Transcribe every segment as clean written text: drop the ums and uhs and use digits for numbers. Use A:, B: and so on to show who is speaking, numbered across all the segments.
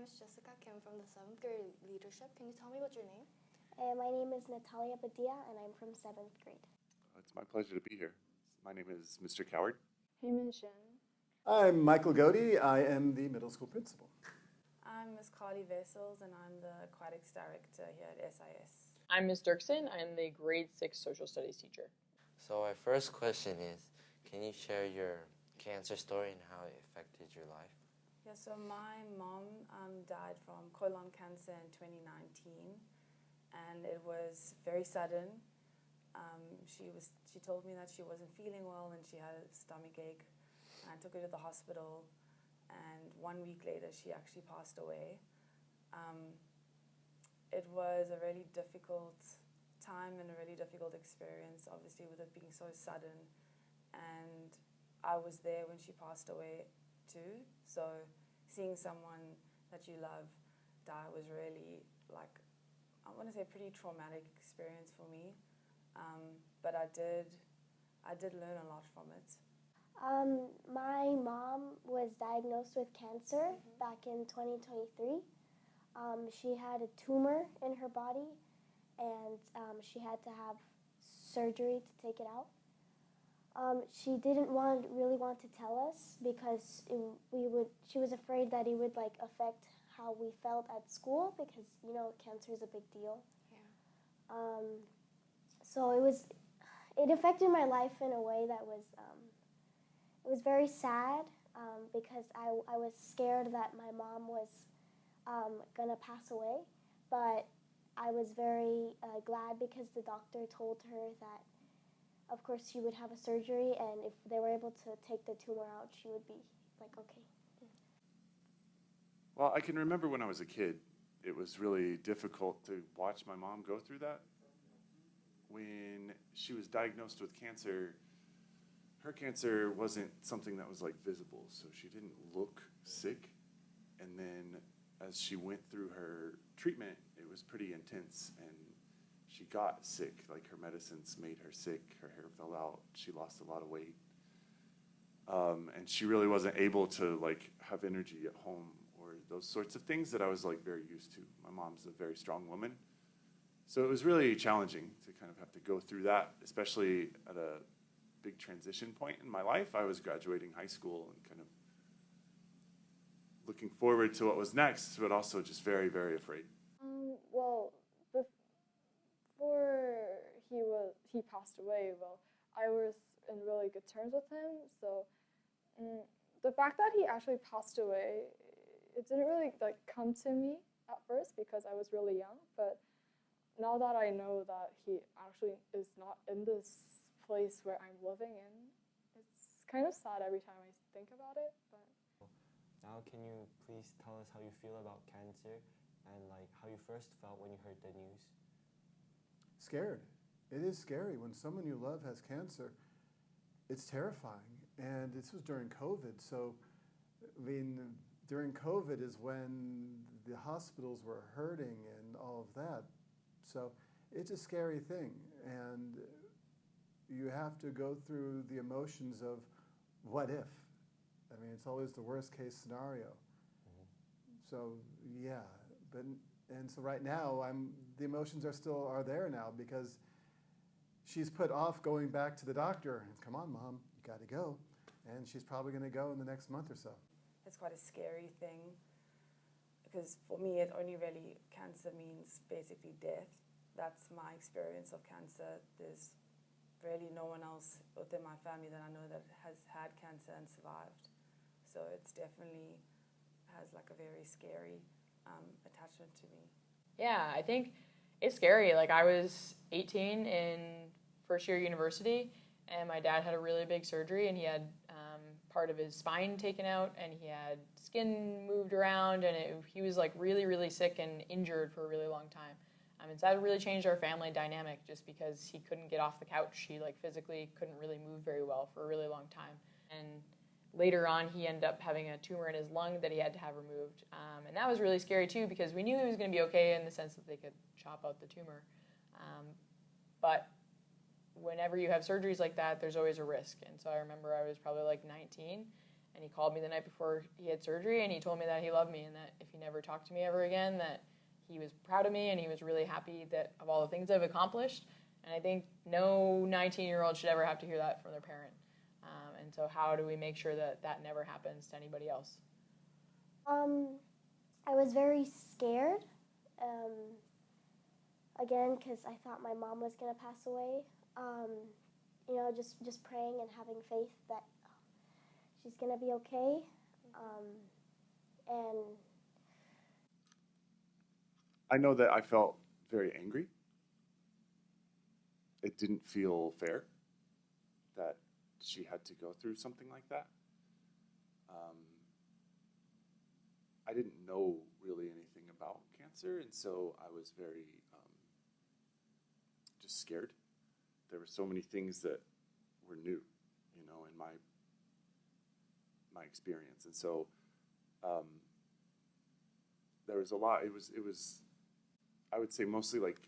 A: is Jessica Kim from the 7th grade leadership. Can you tell me what's your name?
B: My name is Natalia Badia, and I'm from 7th grade.
C: It's my pleasure to be here. My name is Mr. Coward.
D: Heyman Shin.
E: I'm Michael Godey. I am the middle school principal.
F: I'm Ms. Carly Vessels, and I'm the aquatics director here at SIS.
G: I'm Ms. Dirksen. I'm the grade 6 social studies teacher.
H: So our first question is, can you share your cancer story and how it affected your life?
F: Yeah, so my mom died from colon cancer in 2019, and it was very sudden. She told me that she wasn't feeling well and she had a stomach ache. And I took her to the hospital, and 1 week later she actually passed away. It was a really difficult time and a really difficult experience, obviously with it being so sudden. And I was there when she passed away too, so seeing someone that you love die was really, like, I want to say a pretty traumatic experience for me, but I did learn a lot from it.
B: My mom was diagnosed with cancer back in 2023. She had a tumor in her body, and she had to have surgery to take it out. She didn't really want to tell us because she was afraid that it would affect how we felt at school, because cancer is a big deal. Yeah. So it affected my life in a way that was it was very sad, because I was scared that my mom was gonna pass away, but I was very glad because the doctor told her that, of course, she would have a surgery, and if they were able to take the tumor out, she would be okay.
C: Well, I can remember when I was a kid, it was really difficult to watch my mom go through that. When she was diagnosed with cancer, her cancer wasn't something that was visible, so she didn't look sick. And then as she went through her treatment, it was pretty intense, and she got sick. Her medicines made her sick. Her hair fell out. She lost a lot of weight. And she really wasn't able to have energy at home or those sorts of things that I was very used to. My mom's a very strong woman. So it was really challenging to kind of have to go through that, especially at a big transition point in my life. I was graduating high school and kind of looking forward to what was next, but also just very, very afraid.
D: Well, before he passed away, I was in really good terms with him. So the fact that he actually passed away, it didn't really come to me at first because I was really young. But now that I know that he actually is not in this place where I'm living in, it's kind of sad every time I think about it. But
H: now, can you please tell us how you feel about cancer and how you first felt when you heard the news?
E: Scared. It is scary when someone you love has cancer. It's terrifying, and this was during COVID. So, during COVID is when the hospitals were hurting and all of that. So it's a scary thing, and you have to go through the emotions of what if. It's always the worst case scenario. So yeah, so right now the emotions are there now because she's put off going back to the doctor. Come on, Mom, you got to go, and she's probably going to go in the next month or so.
F: It's quite a scary thing because for me, cancer means basically death. That's my experience of cancer. There's really no one else within my family that I know that has had cancer and survived. So it's definitely has a very scary attachment to me.
G: Yeah, I think it's scary. I was 18 in first year university, and my dad had a really big surgery, and he had part of his spine taken out, and he had skin moved around, and he was really, really sick and injured for a really long time. And so that really changed our family dynamic just because he couldn't get off the couch. He physically couldn't really move very well for a really long time. And later on, he ended up having a tumor in his lung that he had to have removed. And that was really scary too because we knew he was going to be okay in the sense that they could chop out the tumor. But whenever you have surgeries like that, there's always a risk. And so I remember I was probably 19, And he called me the night before he had surgery, and he told me that he loved me and that if he never talked to me ever again, that he was proud of me and he was really happy that of all the things I've accomplished. And I think no 19-year-old should ever have to hear that from their parent. And so how do we make sure that that never happens to anybody else?
B: I was very scared, again, because I thought my mom was going to pass away. You know, just praying and having faith that she's going to be okay. And
C: I know that I felt very angry. It didn't feel fair that she had to go through something like that. I didn't know really anything about cancer, and so I was very just scared. There were so many things that were new, you know, in my experience, and so there was a lot. It was I would say mostly like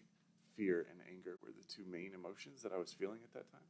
C: fear and anger were the two main emotions that I was feeling at that time.